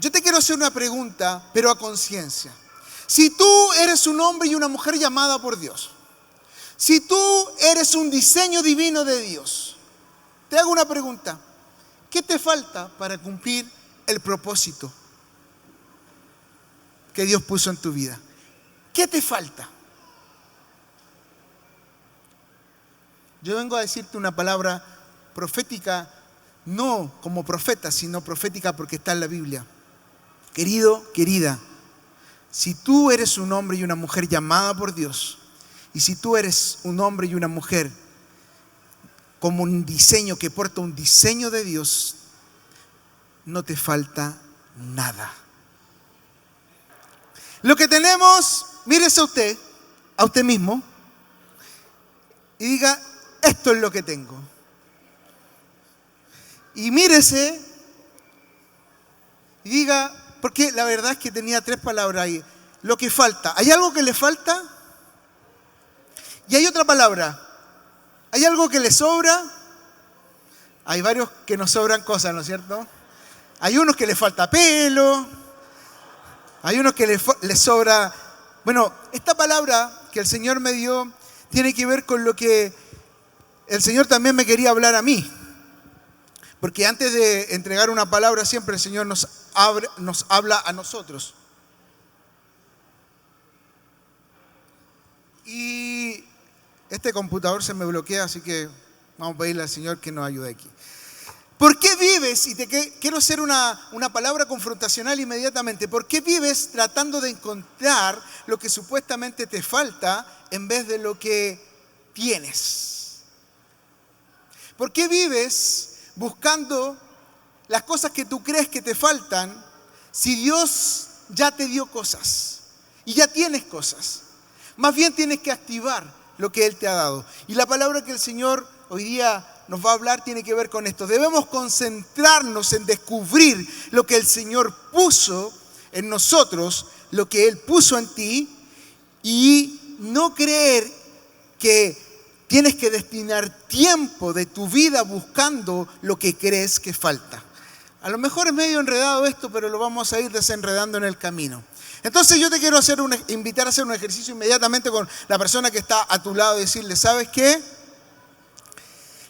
yo te quiero hacer una pregunta, pero a conciencia. Si tú eres un hombre y una mujer llamada por Dios, si tú eres un diseño divino de Dios, te hago una pregunta. ¿Qué te falta para cumplir el propósito que Dios puso en tu vida? ¿Qué te falta? Yo vengo a decirte una palabra profética, no como profeta, sino profética porque está en la Biblia. Querido, querida, si tú eres un hombre y una mujer llamada por Dios, y si tú eres un hombre y una mujer como un diseño que porta un diseño de Dios, no te falta nada. Lo que tenemos, mírese a usted mismo, y diga, esto es lo que tengo. Y mírese y diga, porque la verdad es que tenía 3 palabras ahí. Lo que falta. ¿Hay algo que le falta? Y hay otra palabra. ¿Hay algo que le sobra? Hay varios que nos sobran cosas, ¿no es cierto? Hay unos que le falta pelo. Hay unos que le sobra... Bueno, esta palabra que el Señor me dio tiene que ver con lo que el Señor también me quería hablar a mí. Porque antes de entregar una palabra, siempre el Señor nos habla a nosotros. Y este computador se me bloquea, así que vamos a pedirle al Señor que nos ayude aquí. ¿Por qué vives? Y quiero hacer una palabra confrontacional inmediatamente. ¿Por qué vives tratando de encontrar lo que supuestamente te falta en vez de lo que tienes? ¿Por qué vives buscando las cosas que tú crees que te faltan si Dios ya te dio cosas y ya tienes cosas? Más bien tienes que activar lo que Él te ha dado. Y la palabra que el Señor hoy día nos va a hablar tiene que ver con esto. Debemos concentrarnos en descubrir lo que el Señor puso en nosotros, lo que Él puso en ti, y no creer que tienes que destinar tiempo de tu vida buscando lo que crees que falta. A lo mejor es medio enredado esto, pero lo vamos a ir desenredando en el camino. Entonces yo te quiero invitar a hacer un ejercicio inmediatamente con la persona que está a tu lado y decirle, ¿sabes qué?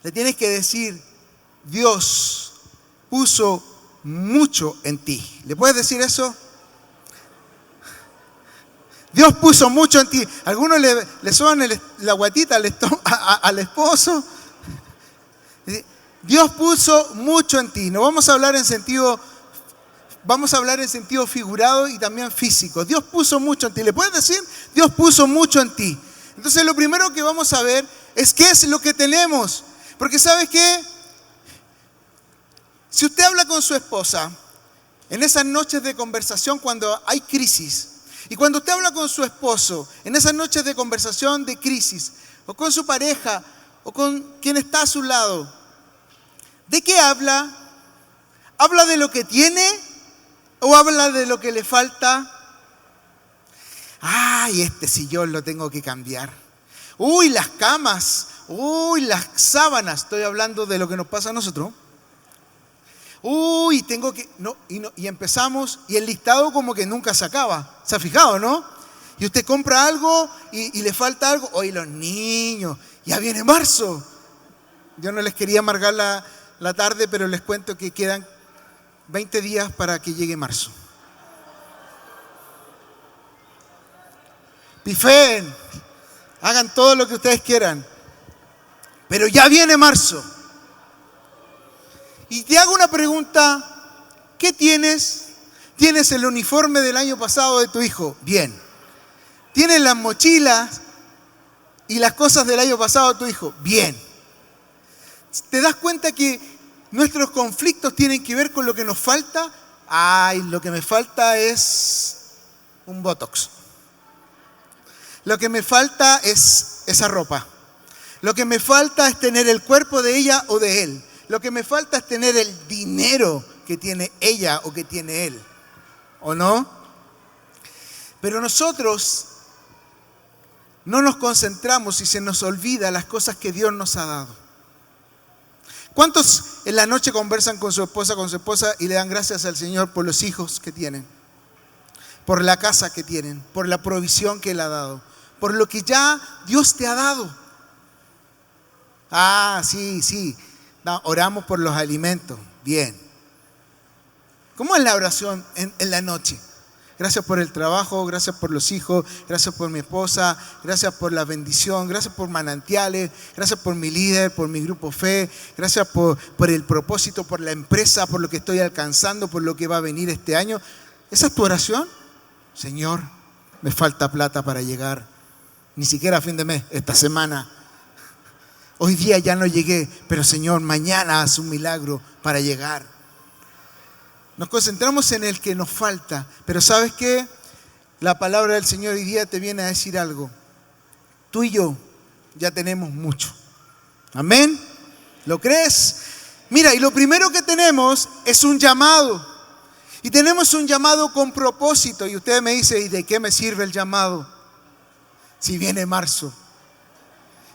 Le tienes que decir, Dios puso mucho en ti. ¿Le puedes decir eso? Dios puso mucho en ti. Algunos le soban la guatita al esposo. Dios puso mucho en ti. No vamos a hablar en sentido figurado y también físico. Dios puso mucho en ti. ¿Le puedes decir? Dios puso mucho en ti. Entonces lo primero que vamos a ver es qué es lo que tenemos. Porque ¿sabes qué? Si usted habla con su esposa en esas noches de conversación cuando hay crisis, y cuando usted habla con su esposo en esas noches de conversación de crisis, o con su pareja, o con quien está a su lado, ¿de qué habla? ¿Habla de lo que tiene o habla de lo que le falta? Ay, este sillón lo tengo que cambiar. Uy, las camas. Uy, las sábanas. Estoy hablando de lo que nos pasa a nosotros. Uy, tengo que... Y empezamos y el listado como que nunca se acaba. ¿Se ha fijado, no? Y usted compra algo y le falta algo. Oye, los niños, ya viene marzo. Yo no les quería amargar la tarde, pero les cuento que quedan 20 días para que llegue marzo. Pifen, hagan todo lo que ustedes quieran. Pero ya viene marzo. Y te hago una pregunta, ¿qué tienes? ¿Tienes el uniforme del año pasado de tu hijo? Bien. ¿Tienes las mochilas y las cosas del año pasado de tu hijo? Bien. ¿Te das cuenta que nuestros conflictos tienen que ver con lo que nos falta? Ay, lo que me falta es un botox. Lo que me falta es esa ropa. Lo que me falta es tener el cuerpo de ella o de él. Lo que me falta es tener el dinero que tiene ella o que tiene él. ¿O no? Pero nosotros no nos concentramos y se nos olvida las cosas que Dios nos ha dado. ¿Cuántos en la noche conversan con su esposa y le dan gracias al Señor por los hijos que tienen? Por la casa que tienen, por la provisión que Él ha dado, por lo que ya Dios te ha dado. Ah, sí. No, oramos por los alimentos. Bien. ¿Cómo es la oración en la noche? Gracias por el trabajo, gracias por los hijos, gracias por mi esposa, gracias por la bendición, gracias por manantiales, gracias por mi líder, por mi grupo fe, gracias por el propósito, por la empresa, por lo que estoy alcanzando, por lo que va a venir este año. ¿Esa es tu oración? Señor, me falta plata para llegar, ni siquiera a fin de mes, esta semana. Hoy día ya no llegué, pero Señor, mañana haz un milagro para llegar. Nos concentramos en el que nos falta, pero ¿sabes qué? La palabra del Señor hoy día te viene a decir algo. Tú y yo ya tenemos mucho. ¿Amén? ¿Lo crees? Mira, y lo primero que tenemos es un llamado. Y tenemos un llamado con propósito. Y usted me dice, ¿y de qué me sirve el llamado? Si viene marzo.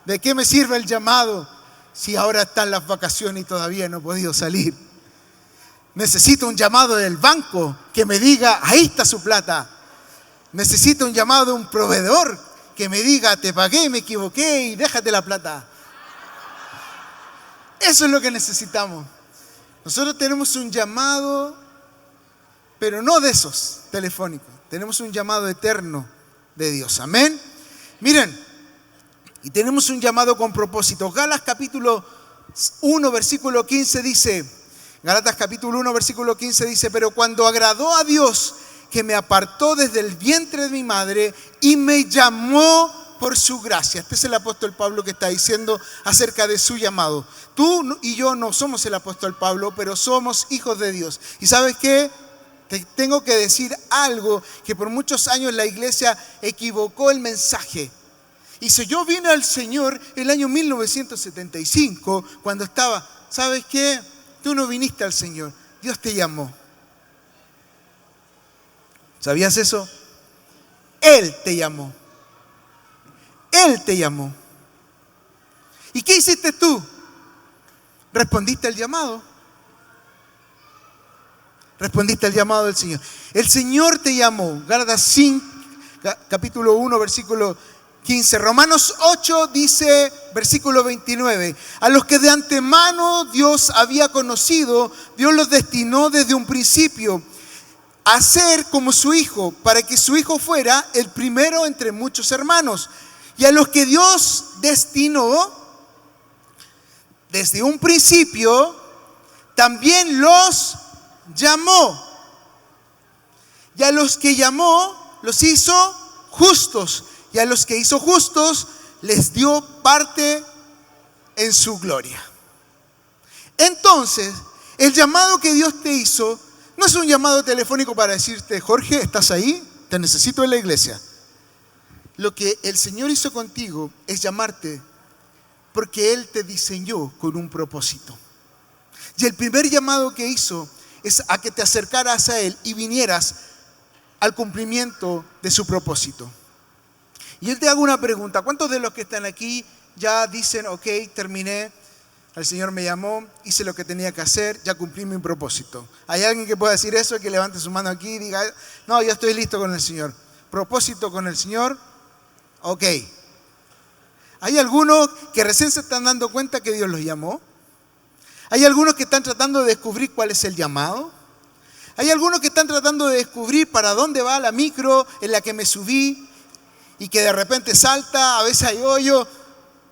¿De qué me sirve el llamado si ahora están las vacaciones y todavía no he podido salir? Necesito un llamado del banco que me diga, ahí está su plata. Necesito un llamado de un proveedor que me diga, te pagué, me equivoqué y déjate la plata. Eso es lo que necesitamos. Nosotros tenemos un llamado, pero no de esos telefónicos. Tenemos un llamado eterno de Dios. Amén. Miren, y tenemos un llamado con propósito. Gálatas capítulo 1, versículo 15 dice... Gálatas capítulo 1, versículo 15 dice, pero cuando agradó a Dios que me apartó desde el vientre de mi madre y me llamó por su gracia. Este es el apóstol Pablo que está diciendo acerca de su llamado. Tú y yo no somos el apóstol Pablo, pero somos hijos de Dios. ¿Y sabes qué? Te tengo que decir algo que por muchos años la iglesia equivocó el mensaje. Y si yo vine al Señor el año 1975, cuando estaba, ¿sabes qué? Tú no viniste al Señor, Dios te llamó. ¿Sabías eso? Él te llamó. Él te llamó. ¿Y qué hiciste tú? Respondiste al llamado. Respondiste al llamado del Señor. El Señor te llamó. Gálatas 5, capítulo 1, versículo 15. Romanos 8 dice, versículo 29, a los que de antemano Dios había conocido, Dios los destinó desde un principio a ser como su Hijo, para que su Hijo fuera el primero entre muchos hermanos. Y a los que Dios destinó desde un principio, también los llamó. Y a los que llamó, los hizo justos. Y a los que hizo justos, les dio parte en su gloria. Entonces, el llamado que Dios te hizo no es un llamado telefónico para decirte, Jorge, ¿estás ahí? Te necesito en la iglesia. Lo que el Señor hizo contigo es llamarte porque Él te diseñó con un propósito. Y el primer llamado que hizo es a que te acercaras a Él y vinieras al cumplimiento de su propósito. Y yo te hago una pregunta. ¿Cuántos de los que están aquí ya dicen, ok, terminé, el Señor me llamó, hice lo que tenía que hacer, ya cumplí mi propósito? ¿Hay alguien que pueda decir eso, que levante su mano aquí y diga, no, ya estoy listo con el Señor? Propósito con el Señor, ok. ¿Hay algunos que recién se están dando cuenta que Dios los llamó? ¿Hay algunos que están tratando de descubrir cuál es el llamado? ¿Hay algunos que están tratando de descubrir para dónde va la micro en la que me subí? Y que de repente salta, a veces hay hoyo,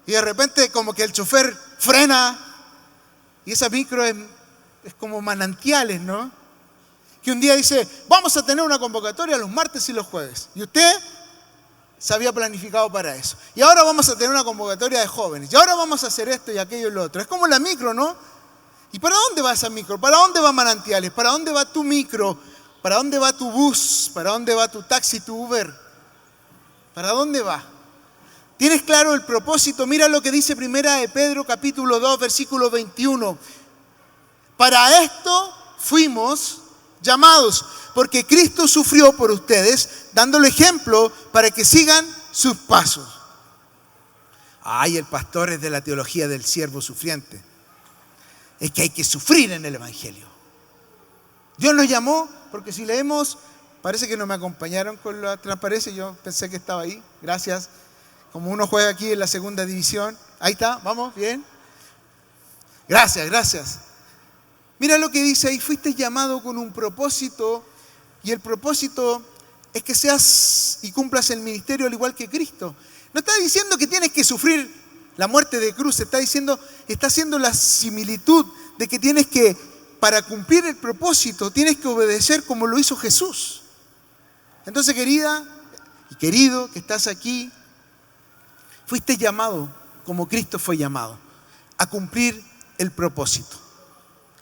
y de repente como que el chofer frena, y esa micro es como manantiales, ¿no? Que un día dice, vamos a tener una convocatoria los martes y los jueves, y usted se había planificado para eso. Y ahora vamos a tener una convocatoria de jóvenes, y ahora vamos a hacer esto y aquello y lo otro. Es como la micro, ¿no? ¿Y para dónde va esa micro? ¿Para dónde va Manantiales? ¿Para dónde va tu micro? ¿Para dónde va tu bus? ¿Para dónde va tu taxi, tu Uber? ¿Para dónde va? ¿Tienes claro el propósito? Mira lo que dice Primera de Pedro, capítulo 2, versículo 21. Para esto fuimos llamados, porque Cristo sufrió por ustedes, dándole ejemplo para que sigan sus pasos. Ay, el pastor es de la teología del siervo sufriente. es que hay que sufrir en el Evangelio. Dios nos llamó, porque si leemos, parece que no me acompañaron con la transparencia, yo pensé que estaba ahí, gracias. Como uno juega aquí en la segunda división, ahí está, vamos, bien. Gracias. Mira lo que dice ahí, fuiste llamado con un propósito, y el propósito es que seas y cumplas el ministerio al igual que Cristo. No está diciendo que tienes que sufrir la muerte de cruz, está haciendo la similitud de que tienes que, para cumplir el propósito, tienes que obedecer como lo hizo Jesús. Entonces, querida y querido que estás aquí, fuiste llamado como Cristo fue llamado, a cumplir el propósito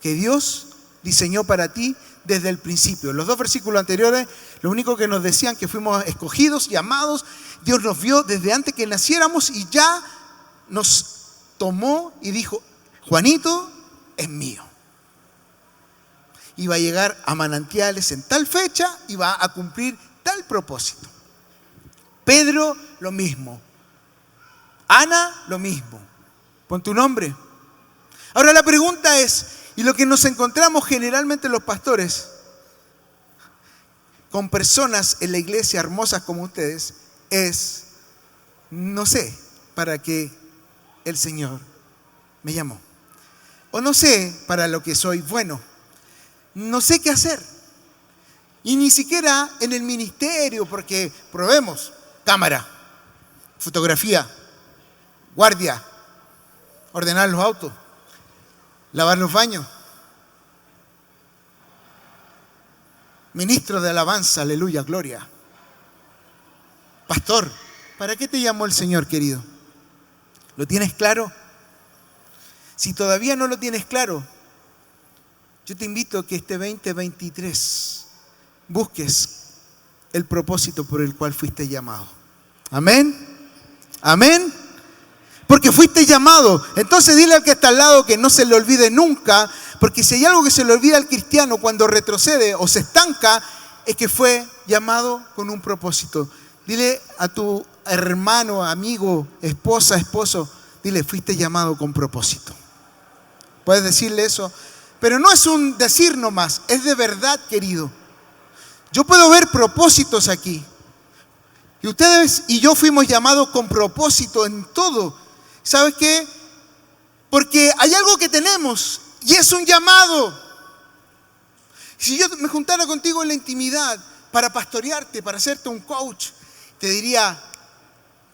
que Dios diseñó para ti desde el principio. Los 2 versículos anteriores, lo único que nos decían que fuimos escogidos y amados. Dios nos vio desde antes que naciéramos y ya nos tomó y dijo, Juanito es mío. Y va a llegar a Manantiales en tal fecha y va a cumplir tal propósito. Pedro, lo mismo. Ana, lo mismo. Pon tu nombre. Ahora la pregunta es, y lo que nos encontramos generalmente los pastores, con personas en la iglesia hermosas como ustedes, es, no sé para qué el Señor me llamó. O no sé para lo que soy bueno. No sé qué hacer. Y ni siquiera en el ministerio, porque probemos, cámara, fotografía, guardia, ordenar los autos, lavar los baños, ministro de alabanza, aleluya, gloria. Pastor, ¿para qué te llamó el Señor, querido? ¿Lo tienes claro? Si todavía no lo tienes claro, yo te invito a que este 2023 busques el propósito por el cual fuiste llamado. Amén. Amén. Porque fuiste llamado. Entonces dile al que está al lado que no se le olvide nunca, porque si hay algo que se le olvida al cristiano cuando retrocede o se estanca, es que fue llamado con un propósito. Dile a tu hermano, amigo, esposa, esposo, dile, fuiste llamado con propósito. Puedes decirle eso, pero no es un decir nomás, es de verdad, querido. Yo puedo ver propósitos aquí. Y ustedes y yo fuimos llamados con propósito en todo. ¿Sabes qué? Porque hay algo que tenemos y es un llamado. Si yo me juntara contigo en la intimidad para pastorearte, para hacerte un coach, te diría,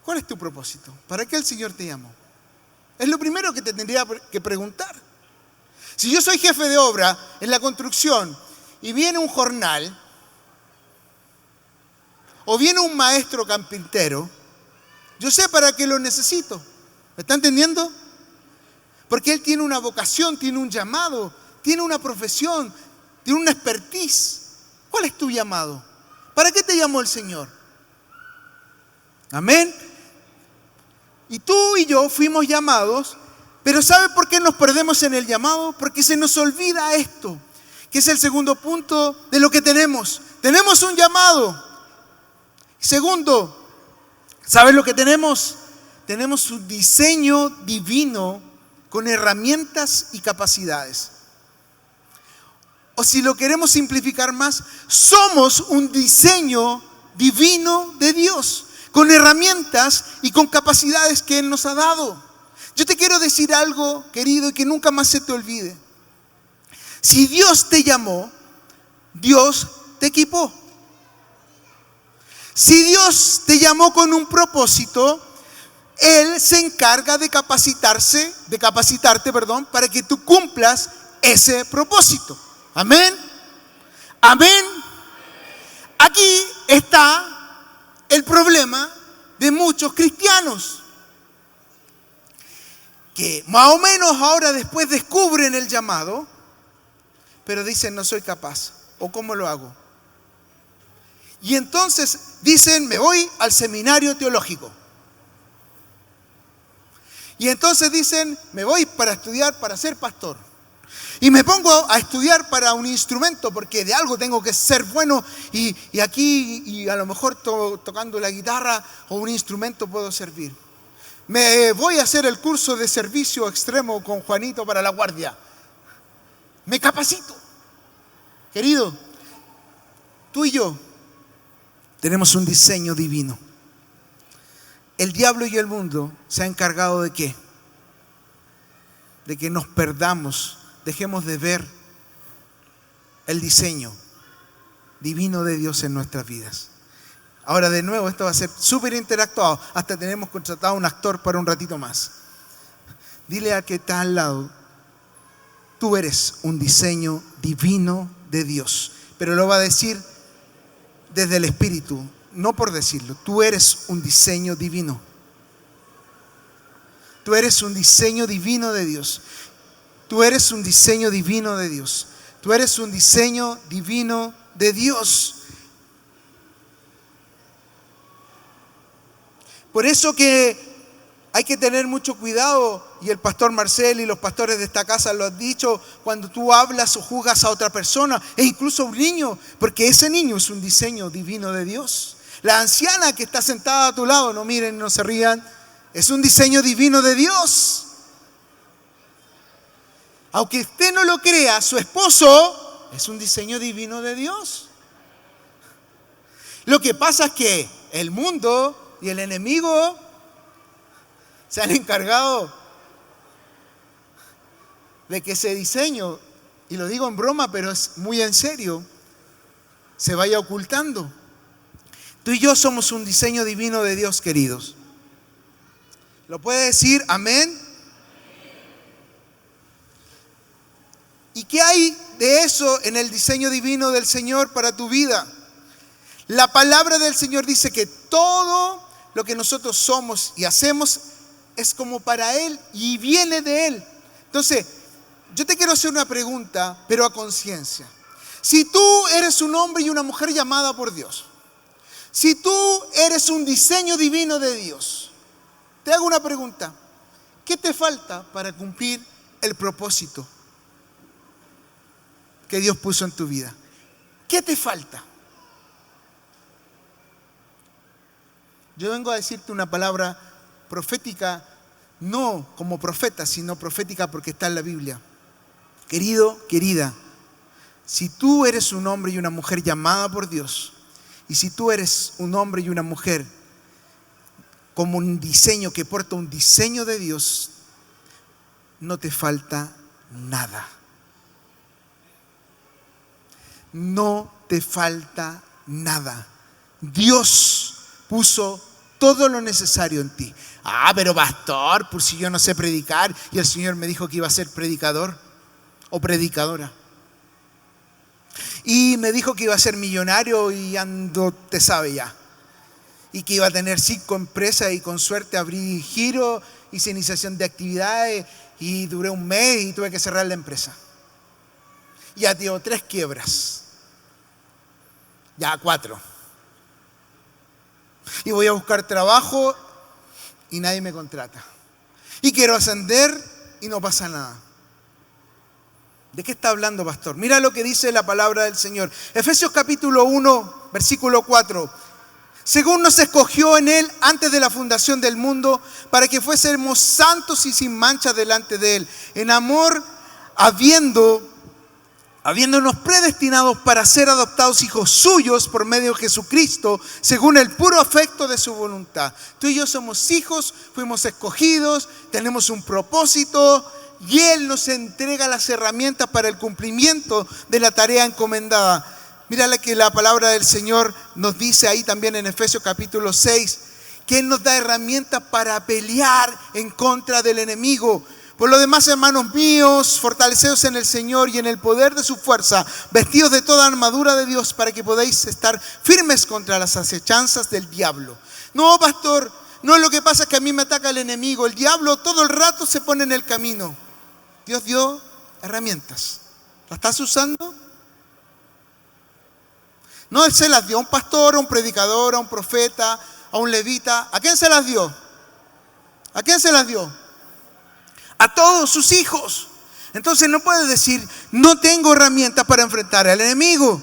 ¿cuál es tu propósito? ¿Para qué el Señor te llamó? Es lo primero que te tendría que preguntar. Si yo soy jefe de obra en la construcción y viene un jornal o viene un maestro carpintero, yo sé para qué lo necesito. ¿Me está entendiendo? Porque él tiene una vocación, tiene un llamado, tiene una profesión, tiene una expertise. ¿Cuál es tu llamado? ¿Para qué te llamó el Señor? Amén. Y tú y yo fuimos llamados, pero ¿sabe por qué nos perdemos en el llamado? Porque se nos olvida esto, que es el segundo punto de lo que tenemos. Tenemos un llamado. Segundo, ¿sabes lo que tenemos? Tenemos un diseño divino con herramientas y capacidades. O si lo queremos simplificar más, somos un diseño divino de Dios, con herramientas y con capacidades que Él nos ha dado. Yo te quiero decir algo, querido, y que nunca más se te olvide. Si Dios te llamó, Dios te equipó. Si Dios te llamó con un propósito, Él se encarga de capacitarte, para que tú cumplas ese propósito. Amén. Amén. Aquí está el problema de muchos cristianos, que más o menos ahora después descubren el llamado, pero dicen no soy capaz, o ¿cómo lo hago? Y entonces dicen me voy al seminario teológico. Y entonces dicen me voy para estudiar para ser pastor. Y me pongo a estudiar para un instrumento porque de algo tengo que ser bueno y aquí y a lo mejor tocando la guitarra o un instrumento puedo servir. Me voy a hacer el curso de servicio extremo con Juanito para la guardia. me capacito. Querido, tú y yo tenemos un diseño divino. El diablo y el mundo se han encargado ¿de qué? De que nos perdamos, dejemos de ver el diseño divino de Dios en nuestras vidas. Ahora de nuevo esto va a ser súper interactuado. Hasta tenemos contratado a un actor para un ratito más. Dile al que está al lado, tú eres un diseño divino de Dios. Pero lo va a decir desde el Espíritu, no por decirlo. Tú eres un diseño divino. Tú eres un diseño divino de Dios. Tú eres un diseño divino de Dios. Tú eres un diseño divino de Dios. Por eso que hay que tener mucho cuidado, y el pastor Marcel y los pastores de esta casa lo han dicho, cuando tú hablas o juzgas a otra persona, e incluso a un niño, porque ese niño es un diseño divino de Dios. La anciana que está sentada a tu lado, no miren, no se rían, es un diseño divino de Dios. Aunque usted no lo crea, su esposo es un diseño divino de Dios. Lo que pasa es que el mundo y el enemigo se han encargado de que ese diseño, y lo digo en broma, pero es muy en serio, se vaya ocultando. Tú y yo somos un diseño divino de Dios, queridos. ¿Lo puede decir? Amén. ¿Y qué hay de eso en el diseño divino del Señor para tu vida? La palabra del Señor dice que todo lo que nosotros somos y hacemos es como para Él y viene de Él. Entonces, yo te quiero hacer una pregunta, pero a conciencia. Si tú eres un hombre y una mujer llamada por Dios, si tú eres un diseño divino de Dios, te hago una pregunta. ¿Qué te falta para cumplir el propósito que Dios puso en tu vida? ¿Qué te falta? Yo vengo a decirte una palabra profética, no como profeta, sino profética porque está en la Biblia. Querido, querida, si tú eres un hombre y una mujer llamada por Dios, y si tú eres un hombre y una mujer como un diseño que porta un diseño de Dios, no te falta nada. No te falta nada. Dios puso todo lo necesario en ti. Pero pastor, por si yo no sé predicar, y el Señor me dijo que iba a ser predicador o predicadora. Y me dijo que iba a ser millonario y ando, te sabe ya. Y que iba a tener 5 empresas y con suerte abrí giro, hice iniciación de actividades y duré un mes y tuve que cerrar la empresa. Ya dio 3 quiebras. Ya 4. Y voy a buscar trabajo y nadie me contrata. Y quiero ascender y no pasa nada. ¿De qué está hablando, pastor? Mira lo que dice la palabra del Señor. Efesios capítulo 1, versículo 4. Según nos escogió en Él antes de la fundación del mundo, para que fuésemos santos y sin mancha delante de Él, en amor, habiéndonos predestinados para ser adoptados hijos suyos por medio de Jesucristo, según el puro afecto de su voluntad. Tú y yo somos hijos, fuimos escogidos, tenemos un propósito y Él nos entrega las herramientas para el cumplimiento de la tarea encomendada. Mírale que la palabra del Señor nos dice ahí también en Efesios capítulo 6, que Él nos da herramientas para pelear en contra del enemigo. Por lo demás, hermanos míos, fortaleceos en el Señor y en el poder de su fuerza, vestidos de toda armadura de Dios para que podáis estar firmes contra las acechanzas del diablo. No, pastor, no, lo que pasa es que a mí me ataca el enemigo. El diablo todo el rato se pone en el camino. Dios dio herramientas. ¿Las estás usando? No, Él se las dio a un pastor, a un predicador, a un profeta, a un levita. ¿A quién se las dio? ¿A quién se las dio? A todos sus hijos. Entonces no puedes decir, no tengo herramientas para enfrentar al enemigo.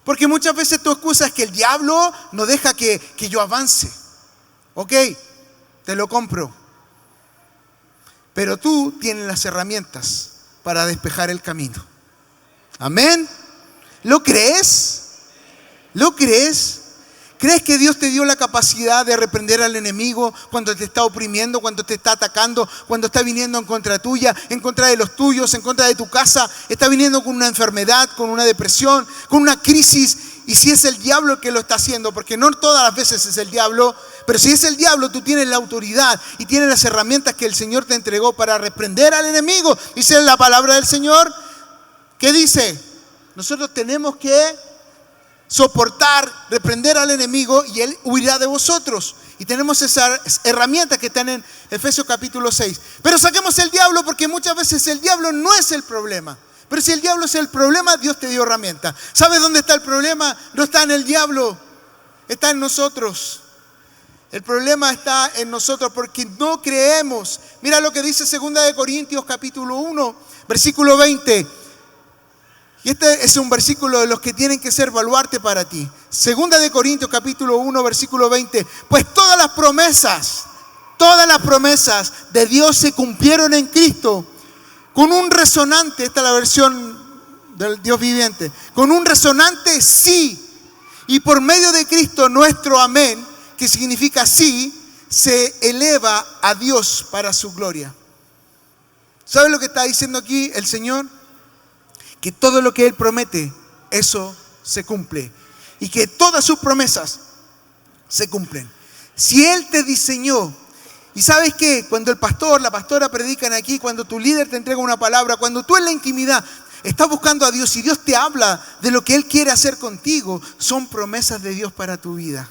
Porque muchas veces tu excusa es que el diablo no deja que yo avance. Ok, te lo compro. Pero tú tienes las herramientas para despejar el camino. Amén. ¿Lo crees? ¿Lo crees? ¿Crees que Dios te dio la capacidad de reprender al enemigo cuando te está oprimiendo, cuando te está atacando, cuando está viniendo en contra tuya, en contra de los tuyos, en contra de tu casa? Está viniendo con una enfermedad, con una depresión, con una crisis. Y si es el diablo el que lo está haciendo, porque no todas las veces es el diablo, pero si es el diablo, tú tienes la autoridad y tienes las herramientas que el Señor te entregó para reprender al enemigo. Dice la palabra del Señor, ¿qué dice? Nosotros tenemos que soportar, reprender al enemigo y él huirá de vosotros. Y tenemos esas herramientas que están en Efesios capítulo 6. Pero saquemos el diablo, porque muchas veces el diablo no es el problema. Pero si el diablo es el problema, Dios te dio herramientas. ¿Sabes dónde está el problema? No está en el diablo, está en nosotros. El problema está en nosotros porque no creemos. Mira lo que dice 2 Corintios capítulo 1, versículo 20. Y este es un versículo de los que tienen que ser baluarte para ti. 2 Corintios capítulo 1, versículo 20. Pues todas las promesas de Dios se cumplieron en Cristo. Con un resonante, esta es la versión del Dios viviente, con un resonante sí. Y por medio de Cristo nuestro amén, que significa sí, se eleva a Dios para su gloria. ¿Sabe lo que está diciendo aquí el Señor? Que todo lo que Él promete, eso se cumple. Y que todas sus promesas se cumplen. Si Él te diseñó, y ¿sabes qué? Cuando el pastor, la pastora predican aquí, cuando tu líder te entrega una palabra, cuando tú en la intimidad estás buscando a Dios y Dios te habla de lo que Él quiere hacer contigo, son promesas de Dios para tu vida.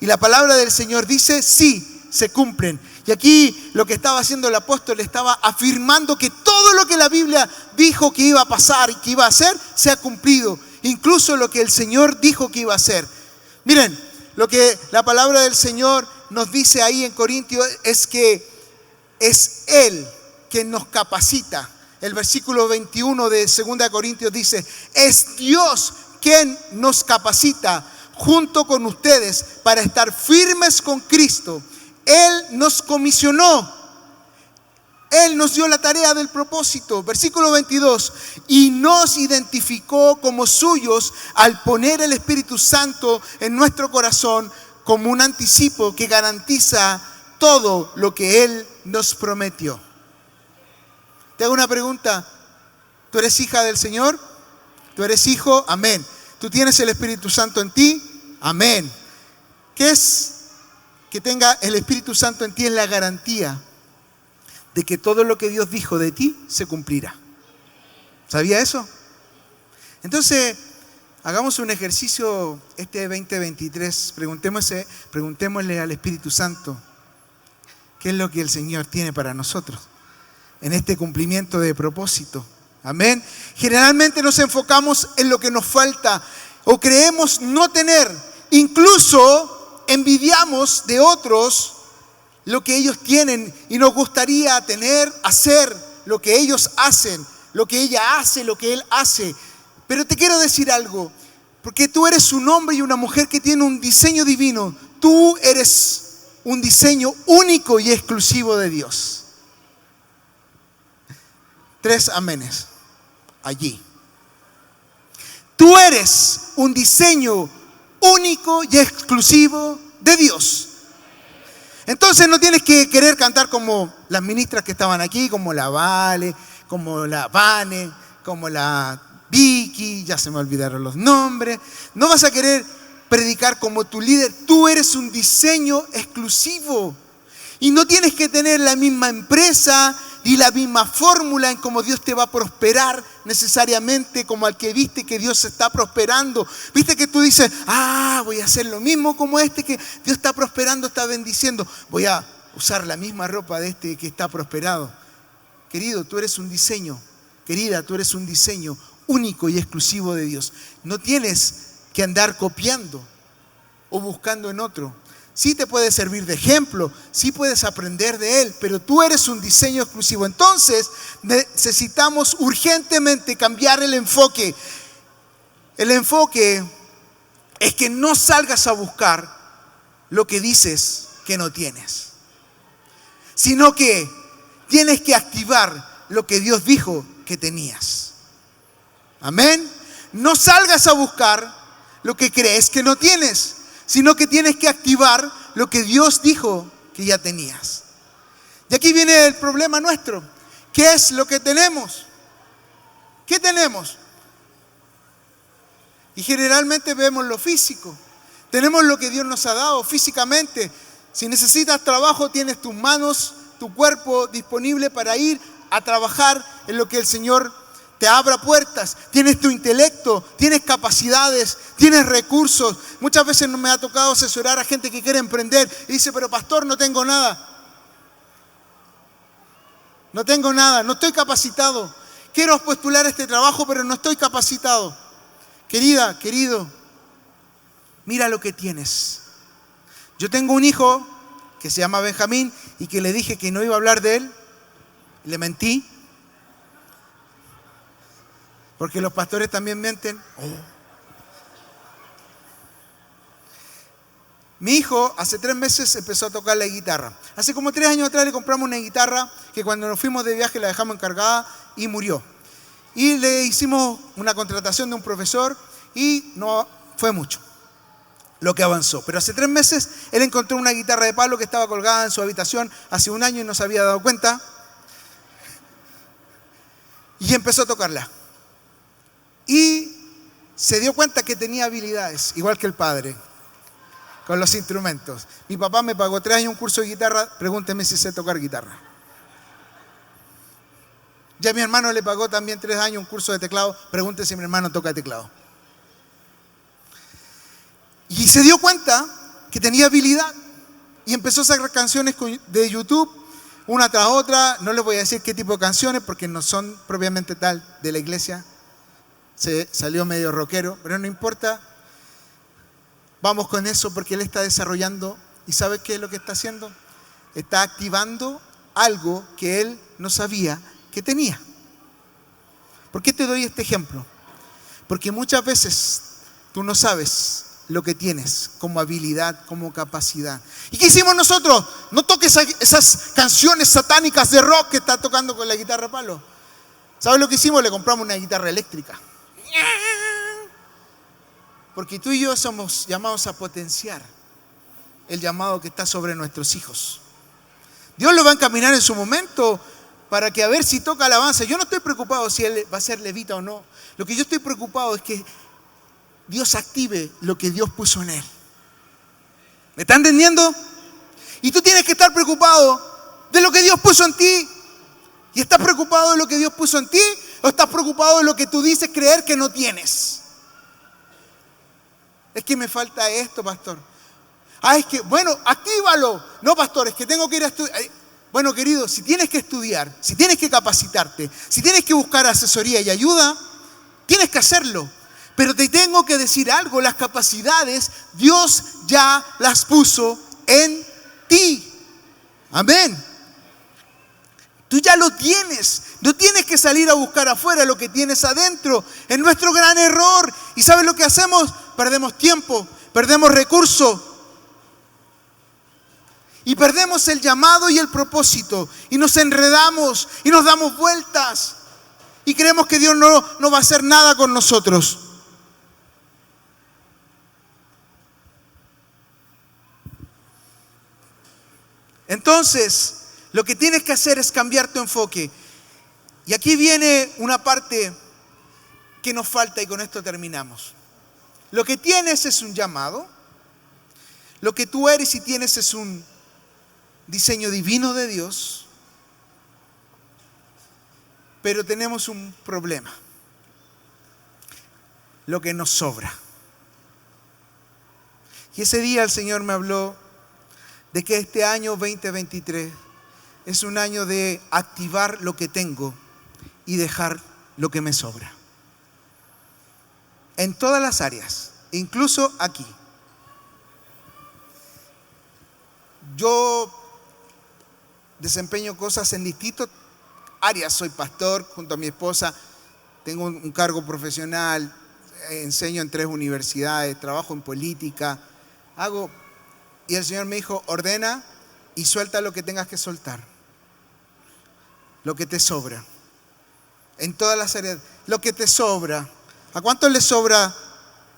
Y la palabra del Señor dice, sí, se cumplen. Y aquí lo que estaba haciendo el apóstol estaba afirmando que todo lo que la Biblia dijo que iba a pasar y que iba a hacer, se ha cumplido. Incluso lo que el Señor dijo que iba a hacer. Miren, lo que la palabra del Señor nos dice ahí en Corintios es que es Él quien nos capacita. El versículo 21 de 2 Corintios dice, es Dios quien nos capacita junto con ustedes para estar firmes con Cristo. Él nos comisionó. Él nos dio la tarea del propósito. Versículo 22. Y nos identificó como suyos al poner el Espíritu Santo en nuestro corazón como un anticipo que garantiza todo lo que Él nos prometió. Te hago una pregunta. ¿Tú eres hija del Señor? ¿Tú eres hijo? Amén. ¿Tú tienes el Espíritu Santo en ti? Amén. ¿Qué es que tenga el Espíritu Santo en ti? Es la garantía de que todo lo que Dios dijo de ti se cumplirá. ¿Sabía eso? Entonces, hagamos un ejercicio este 2023. Preguntémosle al Espíritu Santo qué es lo que el Señor tiene para nosotros en este cumplimiento de propósito. Amén. Generalmente nos enfocamos en lo que nos falta o creemos no tener. Incluso envidiamos de otros lo que ellos tienen y nos gustaría tener, hacer lo que ellos hacen, lo que ella hace, lo que él hace. Pero te quiero decir algo, porque tú eres un hombre y una mujer que tiene un diseño divino. Tú eres un diseño único y exclusivo de Dios. 3 amenes allí. Tú eres un diseño único y exclusivo de Dios. Entonces no tienes que querer cantar como las ministras que estaban aquí, como la Vale, como la Vane, como la Vicky, ya se me olvidaron los nombres. No vas a querer predicar como tu líder. Tú eres un diseño exclusivo. Y no tienes que tener la misma empresa y la misma fórmula en cómo Dios te va a prosperar necesariamente como al que viste que Dios está prosperando. Viste que tú dices, voy a hacer lo mismo como este que Dios está prosperando, está bendiciendo. Voy a usar la misma ropa de este que está prosperado. Querido, tú eres un diseño. Querida, tú eres un diseño único y exclusivo de Dios. No tienes que andar copiando o buscando en otro. Sí te puede servir de ejemplo, sí puedes aprender de él, pero tú eres un diseño exclusivo. Entonces necesitamos urgentemente cambiar el enfoque. El enfoque es que no salgas a buscar lo que dices que no tienes, sino que tienes que activar lo que Dios dijo que tenías. Amén. No salgas a buscar lo que crees que no tienes, sino que tienes que activar lo que Dios dijo que ya tenías. Y aquí viene el problema nuestro. ¿Qué es lo que tenemos? ¿Qué tenemos? Y generalmente vemos lo físico. Tenemos lo que Dios nos ha dado físicamente. Si necesitas trabajo, tienes tus manos, tu cuerpo disponible para ir a trabajar en lo que el Señor te abra puertas. Tienes tu intelecto, tienes capacidades, tienes recursos. Muchas veces me ha tocado asesorar a gente que quiere emprender y dice, pero pastor, no tengo nada. No tengo nada, no estoy capacitado. Quiero postular este trabajo, pero no estoy capacitado. Querida, querido, mira lo que tienes. Yo tengo un hijo que se llama Benjamín y que le dije que no iba a hablar de él. Le mentí. Porque los pastores también mienten. Mi hijo hace 3 meses empezó a tocar la guitarra. Hace como 3 años atrás le compramos una guitarra que cuando nos fuimos de viaje la dejamos encargada y murió. Y le hicimos una contratación de un profesor y no fue mucho lo que avanzó. Pero hace 3 meses él encontró una guitarra de palo que estaba colgada en su habitación hace 1 año y no se había dado cuenta. Y empezó a tocarla. Y se dio cuenta que tenía habilidades, igual que el padre, con los instrumentos. Mi papá me pagó 3 años un curso de guitarra, pregúnteme si sé tocar guitarra. Ya mi hermano le pagó también 3 años un curso de teclado, pregúnteme si mi hermano toca teclado. Y se dio cuenta que tenía habilidad y empezó a sacar canciones de YouTube, una tras otra. No les voy a decir qué tipo de canciones porque no son propiamente tal de la iglesia. Se salió medio rockero, pero no importa. Vamos con eso porque él está desarrollando. ¿Y sabe qué es lo que está haciendo? Está activando algo que él no sabía que tenía. ¿Por qué te doy este ejemplo? Porque muchas veces tú no sabes lo que tienes como habilidad, como capacidad. ¿Y qué hicimos nosotros? No toques esas canciones satánicas de rock que está tocando con la guitarra de palo. ¿Sabes lo que hicimos? Le compramos una guitarra eléctrica. Porque tú y yo somos llamados a potenciar el llamado que está sobre nuestros hijos. Dios lo va a encaminar en su momento para que a ver si toca alabanza. Yo no estoy preocupado si él va a ser levita o no. Lo que yo estoy preocupado es que Dios active lo que Dios puso en él. ¿Me está entendiendo? Y tú tienes que estar preocupado de lo que Dios puso en ti. ¿Y estás preocupado de lo que Dios puso en ti? ¿O estás preocupado de lo que tú dices creer que no tienes? Es que me falta esto, pastor. Es que, bueno, actívalo. No, pastor, es que tengo que ir a estudiar. Bueno, querido, si tienes que estudiar, si tienes que capacitarte, si tienes que buscar asesoría y ayuda, tienes que hacerlo. Pero te tengo que decir algo, las capacidades Dios ya las puso en ti. Amén. Tú ya lo tienes. No tienes que salir a buscar afuera lo que tienes adentro. Es nuestro gran error. ¿Y sabes lo que hacemos? Perdemos tiempo, perdemos recursos. Y perdemos el llamado y el propósito. Y nos enredamos y nos damos vueltas. Y creemos que Dios no va a hacer nada con nosotros. Entonces, lo que tienes que hacer es cambiar tu enfoque. Y aquí viene una parte que nos falta y con esto terminamos. Lo que tienes es un llamado. Lo que tú eres y tienes es un diseño divino de Dios. Pero tenemos un problema. Lo que nos sobra. Y ese día el Señor me habló de que este año 2023 es un año de activar lo que tengo y dejar lo que me sobra. En todas las áreas, incluso aquí. Yo desempeño cosas en distintas áreas. Soy pastor junto a mi esposa, tengo un cargo profesional, enseño en 3 universidades, trabajo en política, y el Señor me dijo, ordena y suelta lo que tengas que soltar, lo que te sobra. en todas las áreas. Lo que te sobra. ¿A cuánto le sobra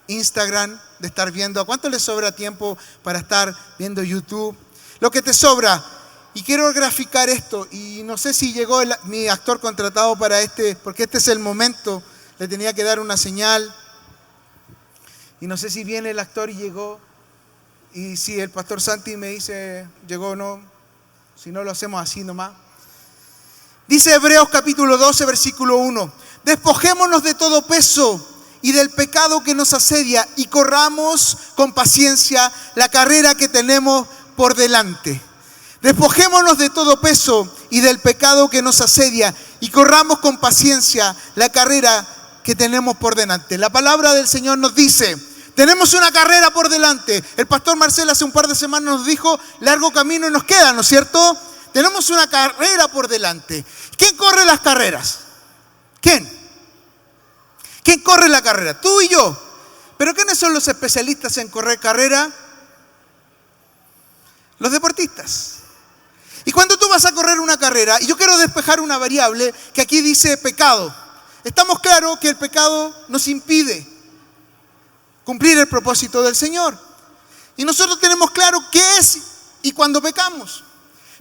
Instagram de estar viendo? ¿A cuánto le sobra tiempo para estar viendo YouTube? Lo que te sobra. Y quiero graficar esto. Y no sé si llegó mi actor contratado para porque este es el momento. Le tenía que dar una señal. Y no sé si viene el actor y llegó. Y si el pastor Santi me dice, llegó o no. Si no, lo hacemos así nomás. Dice Hebreos capítulo 12, versículo 1. Despojémonos de todo peso y del pecado que nos asedia y corramos con paciencia la carrera que tenemos por delante. Despojémonos de todo peso y del pecado que nos asedia y corramos con paciencia la carrera que tenemos por delante. La palabra del Señor nos dice, tenemos una carrera por delante. El pastor Marcel hace un par de semanas nos dijo, largo camino nos queda, ¿no es cierto? Tenemos una carrera por delante. ¿Quién corre las carreras? ¿Quién? ¿Quién corre la carrera? Tú y yo. ¿Pero quiénes son los especialistas en correr carrera? Los deportistas. Y cuando tú vas a correr una carrera, y yo quiero despejar una variable que aquí dice pecado. Estamos claros que el pecado nos impide cumplir el propósito del Señor. Y nosotros tenemos claro qué es y cuándo pecamos.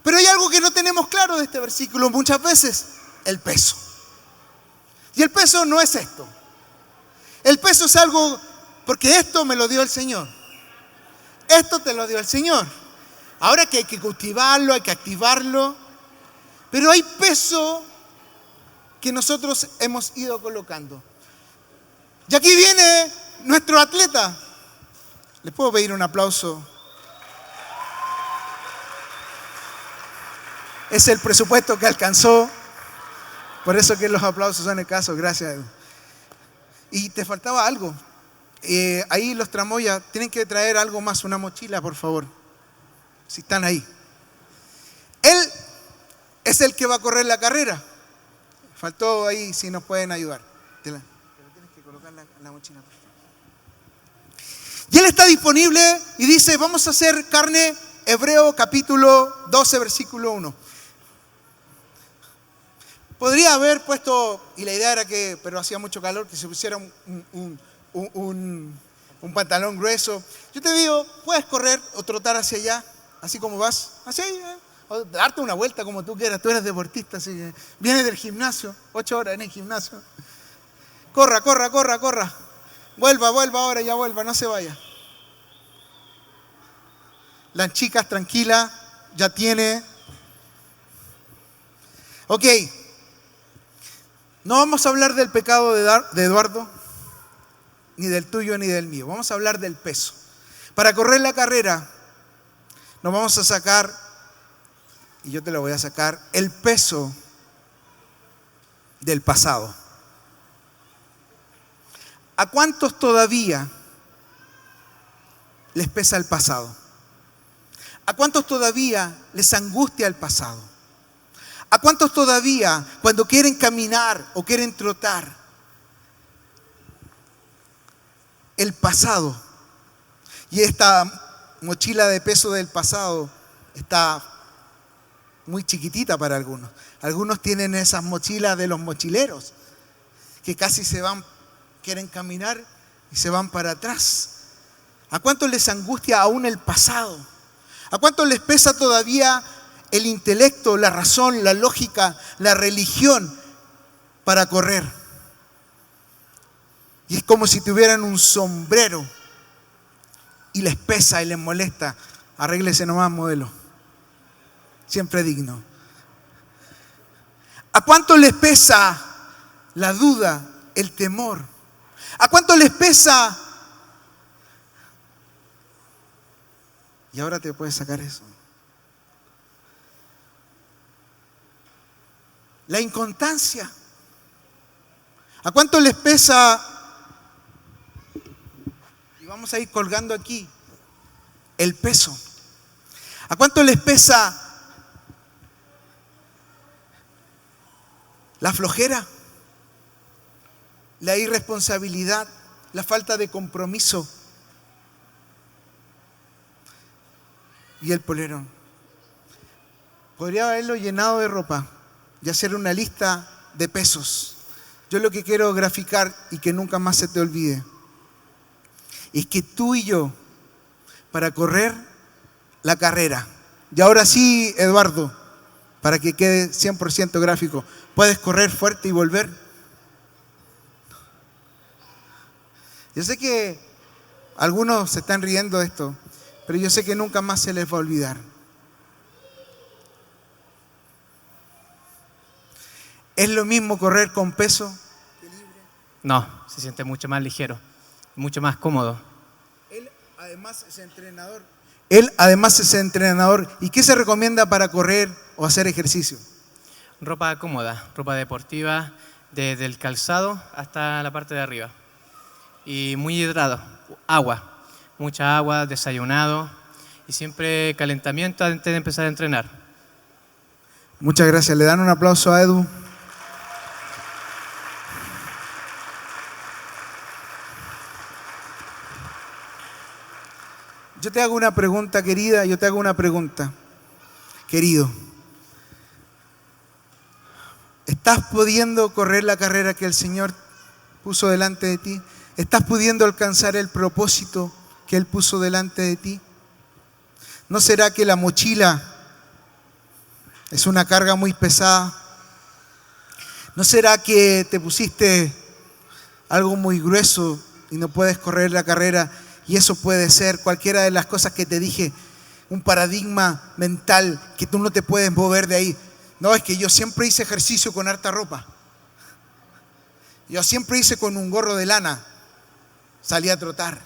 Pero hay algo que no tenemos claro de este versículo muchas veces, el peso. Y el peso no es esto. El peso es algo, porque esto me lo dio el Señor. Esto te lo dio el Señor. Ahora que hay que cultivarlo, hay que activarlo. Pero hay peso que nosotros hemos ido colocando. Y aquí viene nuestro atleta. ¿Les puedo pedir un aplauso? Es el presupuesto que alcanzó. Por eso que los aplausos son escasos. Gracias. Y te faltaba algo. Ahí los tramoyas tienen que traer algo más, una mochila, por favor. Si están ahí. Él es el que va a correr la carrera. Faltó ahí, si nos pueden ayudar. Pero tienes que colocar la mochila, por favor. Y él está disponible y dice, vamos a hacer carne. Hebreo capítulo 12, versículo 1. Podría haber puesto, y la idea era que, pero hacía mucho calor, que se pusiera un pantalón grueso. Yo te digo, puedes correr o trotar hacia allá, así como vas, así, o darte una vuelta como tú quieras. Tú eres deportista, así que vienes del gimnasio, 8 horas en el gimnasio. Corra. Vuelva ahora, ya vuelva, no se vaya. Las chicas, tranquila, ya tiene. Ok. No vamos a hablar del pecado de Eduardo, ni del tuyo, ni del mío. Vamos a hablar del peso. Para correr la carrera, nos vamos a sacar, y yo te lo voy a sacar, el peso del pasado. ¿A cuántos todavía les pesa el pasado? ¿A cuántos todavía les angustia el pasado? ¿A cuántos todavía, cuando quieren caminar o quieren trotar, el pasado y esta mochila de peso del pasado está muy chiquitita para algunos? Algunos tienen esas mochilas de los mochileros que casi se van, quieren caminar y se van para atrás. ¿A cuántos les angustia aún el pasado? ¿A cuántos les pesa todavía el intelecto, la razón, la lógica, la religión para correr? Y es como si tuvieran un sombrero y les pesa y les molesta. Arréglese nomás, modelo. Siempre digno. ¿A cuánto les pesa la duda, el temor? ¿A cuánto les pesa? Y ahora te puedes sacar eso. La inconstancia. ¿A cuánto les pesa? Y vamos a ir colgando aquí el peso. ¿A cuánto les pesa la flojera, la irresponsabilidad, la falta de compromiso y el polerón? Podría haberlo llenado de ropa y hacer una lista de pesos. yo lo que quiero graficar y que nunca más se te olvide es que tú y yo, para correr la carrera, y ahora sí, Eduardo, para que quede 100% gráfico, ¿puedes correr fuerte y volver? Yo sé que algunos se están riendo de esto, pero yo sé que nunca más se les va a olvidar. ¿Es lo mismo correr con peso que libre? No, se siente mucho más ligero, mucho más cómodo. Él además es entrenador. ¿Y qué se recomienda para correr o hacer ejercicio? Ropa cómoda, ropa deportiva, desde el calzado hasta la parte de arriba. Y muy hidratado, agua, mucha agua, desayunado y siempre calentamiento antes de empezar a entrenar. Muchas gracias. ¿Le dan un aplauso a Edu? Yo te hago una pregunta, querida, yo te hago una pregunta, querido. ¿Estás pudiendo correr la carrera que el Señor puso delante de ti? ¿Estás pudiendo alcanzar el propósito que Él puso delante de ti? ¿No será que la mochila es una carga muy pesada? ¿No será que te pusiste algo muy grueso y no puedes correr la carrera? Y eso puede ser cualquiera de las cosas que te dije, un paradigma mental que tú no te puedes mover de ahí. No, es que yo siempre hice ejercicio con harta ropa. Yo siempre hice con un gorro de lana, salí a trotar.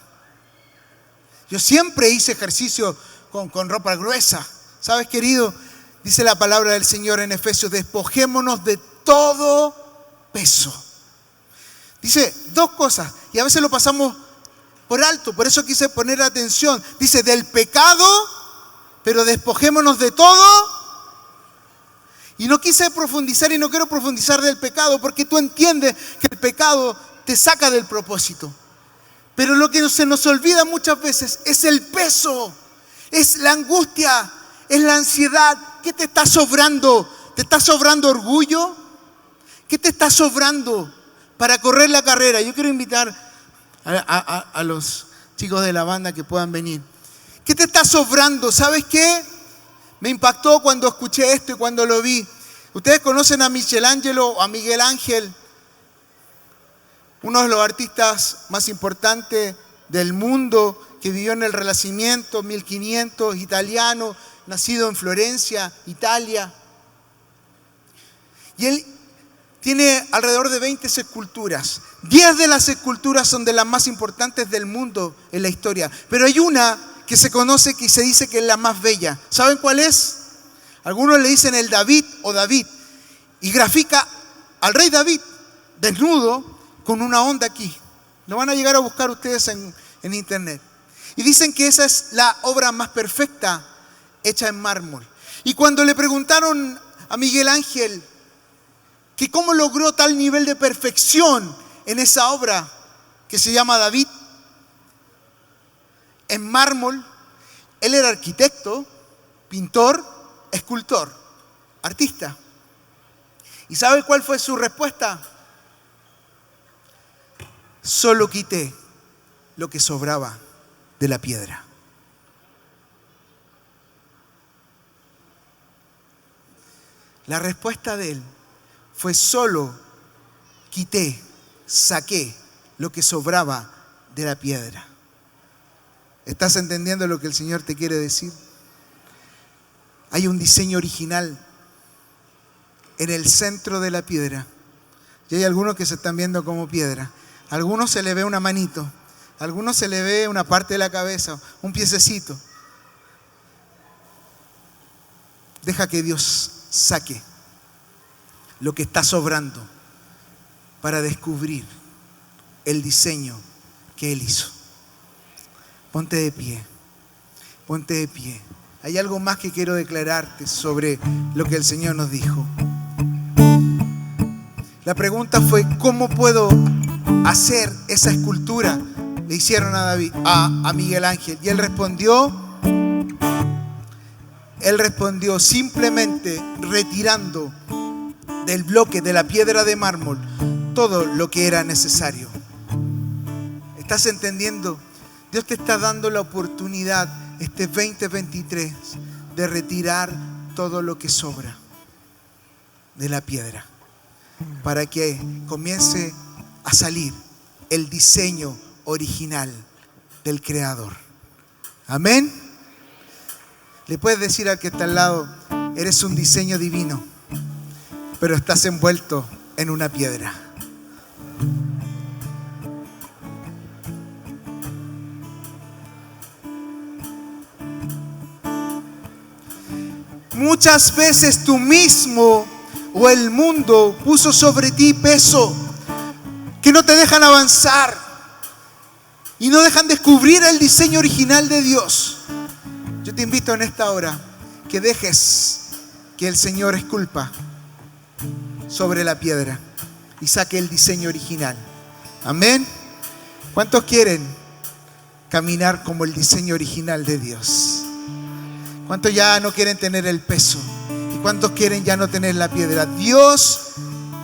Yo siempre hice ejercicio con ropa gruesa. ¿Sabes, querido? Dice la palabra del Señor en Efesios, despojémonos de todo peso. Dice dos cosas y a veces lo pasamos por alto, por eso quise poner atención. Dice del pecado, pero despojémonos de todo. Y no quise profundizar y no quiero profundizar del pecado porque tú entiendes que el pecado te saca del propósito. Pero lo que se nos olvida muchas veces es el peso, es la angustia, es la ansiedad. ¿Qué te está sobrando? ¿Te está sobrando orgullo? ¿Qué te está sobrando para correr la carrera? Yo quiero invitar a los chicos de la banda que puedan venir. ¿Qué te está sobrando? ¿Sabes qué? Me impactó cuando escuché esto y cuando lo vi. Ustedes conocen a Michelangelo o a Miguel Ángel, uno de los artistas más importantes del mundo que vivió en el Renacimiento, 1500, italiano, nacido en Florencia, Italia. Y él tiene alrededor de 20 esculturas. 10 de las esculturas son de las más importantes del mundo en la historia. Pero hay una que se conoce, que se dice que es la más bella. ¿Saben cuál es? Algunos le dicen el David o David. Y grafica al rey David desnudo con una onda aquí. Lo van a llegar a buscar ustedes en internet. Y dicen que esa es la obra más perfecta hecha en mármol. Y cuando le preguntaron a Miguel Ángel que cómo logró tal nivel de perfección en esa obra que se llama David, en mármol, él era arquitecto, pintor, escultor, artista. ¿Y sabe cuál fue su respuesta? Solo quité lo que sobraba de la piedra. La respuesta de él fue solo quité, saqué lo que sobraba de la piedra. ¿Estás entendiendo lo que el Señor te quiere decir? Hay un diseño original en el centro de la piedra. Y hay algunos que se están viendo como piedra. A algunos se le ve una manito, a algunos se le ve una parte de la cabeza, un piececito. Deja que Dios saque lo que está sobrando para descubrir el diseño que Él hizo. Ponte de pie, ponte de pie. Hay algo más que quiero declararte sobre lo que el Señor nos dijo. La pregunta fue, ¿cómo puedo hacer esa escultura? Le hicieron a David, a Miguel Ángel. Y él respondió simplemente retirando del bloque de la piedra de mármol todo lo que era necesario. ¿Estás entendiendo? Dios te está dando la oportunidad este 2023 de retirar todo lo que sobra de la piedra para que comience a salir el diseño original del Creador. Amén. Le puedes decir al que está al lado: eres un diseño divino, pero estás envuelto en una piedra. Muchas veces tú mismo o el mundo puso sobre ti peso que no te dejan avanzar y no dejan descubrir el diseño original de Dios. Yo te invito en esta hora que dejes que el Señor esculpa sobre la piedra y saque el diseño original. Amén. ¿Cuántos quieren caminar como el diseño original de Dios? ¿Cuántos ya no quieren tener el peso? ¿Y cuántos quieren ya no tener la piedra? Dios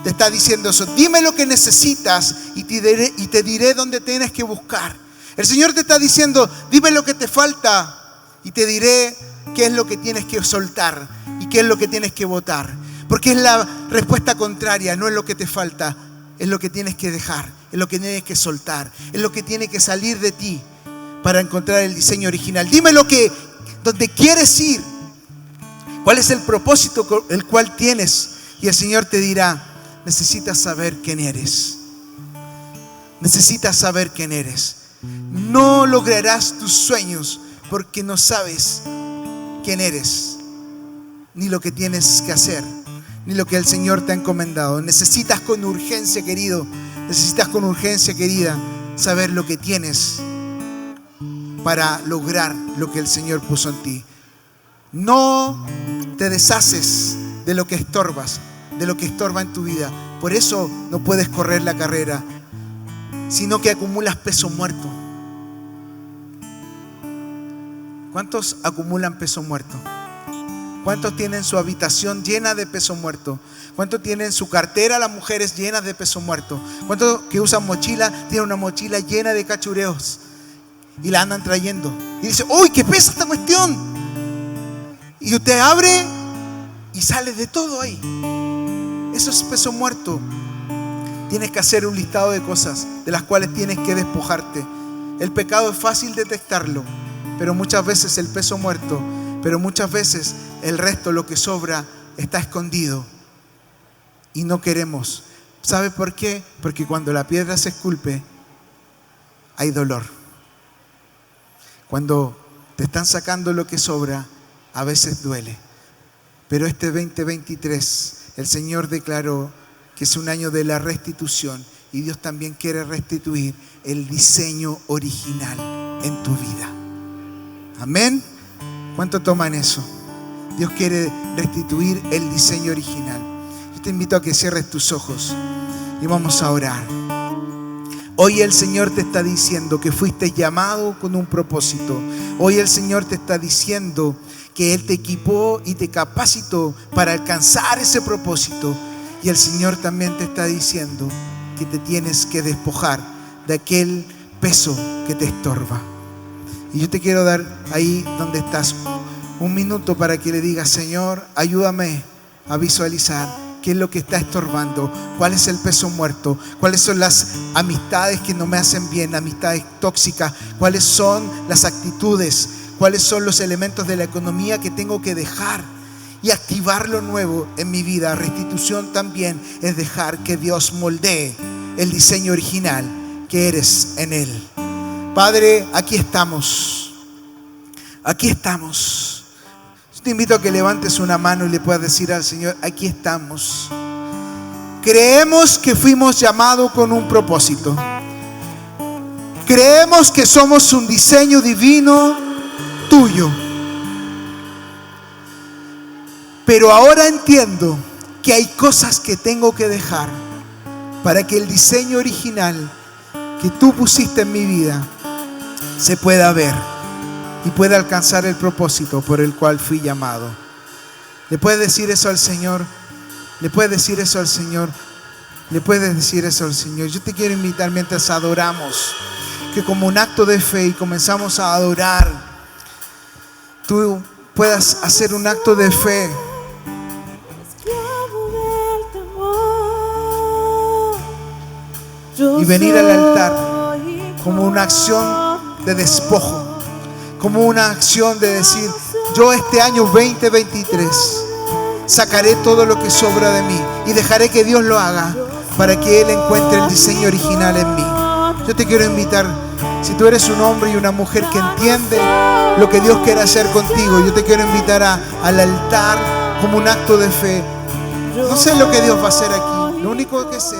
te está diciendo eso. Dime lo que necesitas y te diré dónde tienes que buscar. El Señor te está diciendo: dime lo que te falta y te diré qué es lo que tienes que soltar y qué es lo que tienes que botar. Porque es la respuesta contraria, no es lo que te falta, es lo que tienes que dejar, es lo que tienes que soltar, es lo que tiene que salir de ti para encontrar el diseño original. Dime dónde quieres ir, cuál es el propósito el cual tienes, y el Señor te dirá: necesitas saber quién eres. Necesitas saber quién eres. No lograrás tus sueños porque no sabes quién eres, ni lo que tienes que hacer, ni lo que el Señor te ha encomendado. Necesitas con urgencia, querido, necesitas con urgencia, querida, saber lo que tienes para lograr lo que el Señor puso en ti. No te deshaces de lo que estorbas, de lo que estorba en tu vida. Por eso no puedes correr la carrera, sino que acumulas peso muerto. ¿Cuántos acumulan peso muerto? ¿Cuántos tienen su habitación llena de peso muerto? ¿Cuántos tienen su cartera, las mujeres, llenas de peso muerto? ¿Cuántos que usan mochila tienen una mochila llena de cachureos y la andan trayendo? Y dice: ¡uy, qué pesa esta cuestión! Y usted abre y sale de todo ahí. Eso es peso muerto. Tienes que hacer un listado de cosas de las cuales tienes que despojarte. El pecado es fácil detectarlo, pero muchas veces el peso muerto, pero muchas veces el resto, lo que sobra, está escondido y no queremos. ¿Sabe por qué? Porque cuando la piedra se esculpe, hay dolor. Cuando te están sacando lo que sobra, a veces duele. Pero este 2023, el Señor declaró que es un año de la restitución, y Dios también quiere restituir el diseño original en tu vida. Amén. ¿Cuánto toman eso? Dios quiere restituir el diseño original. Yo te invito a que cierres tus ojos y vamos a orar. Hoy el Señor te está diciendo que fuiste llamado con un propósito. Hoy el Señor te está diciendo que Él te equipó y te capacitó para alcanzar ese propósito. Y el Señor también te está diciendo que te tienes que despojar de aquel peso que te estorba. Y yo te quiero dar ahí donde estás un minuto para que le digas: Señor, ayúdame a visualizar qué es lo que está estorbando, cuál es el peso muerto, cuáles son las amistades que no me hacen bien, amistades tóxicas, cuáles son las actitudes, cuáles son los elementos de la economía que tengo que dejar y activar lo nuevo en mi vida. Restitución también es dejar que Dios moldee el diseño original que eres en Él. Padre, aquí estamos. Aquí estamos. Yo te invito a que levantes una mano y le puedas decir al Señor: aquí estamos. Creemos que fuimos llamados con un propósito. Creemos que somos un diseño divino tuyo. Pero ahora entiendo que hay cosas que tengo que dejar para que el diseño original que tú pusiste en mi vida se pueda ver y pueda alcanzar el propósito por el cual fui llamado. ¿Le puedes decir eso al Señor? ¿Le puedes decir eso al Señor? Le puedes decir eso al Señor. Yo te quiero invitar mientras adoramos, que como un acto de fe y comenzamos a adorar, tú puedas hacer un acto de fe y venir al altar como una acción de despojo, como una acción de decir: yo este año 2023 sacaré todo lo que sobra de mí y dejaré que Dios lo haga para que Él encuentre el diseño original en mí. Yo te quiero invitar, si tú eres un hombre y una mujer que entiende lo que Dios quiere hacer contigo, yo te quiero invitar al altar como un acto de fe. No sé lo que Dios va a hacer aquí, lo único que sé